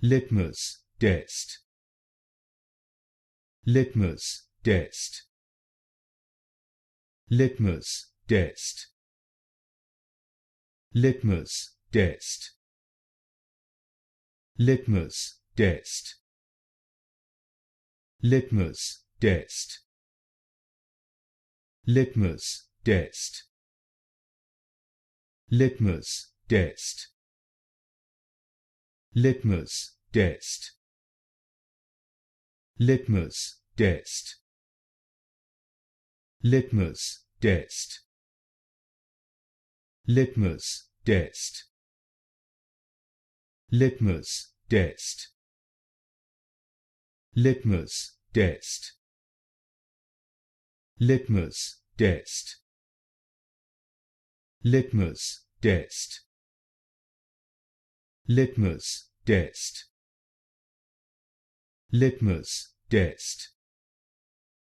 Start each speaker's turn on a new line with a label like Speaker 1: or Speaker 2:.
Speaker 1: Litmus test. Litmus test. Litmus test. Litmus test. Litmus test. Litmus test. Litmus test. Litmus test. Litmus test. Litmus test. Litmus test. Litmus test. Litmus test. Litmus test. Litmus test. Litmus test. Litmus test. Litmus test.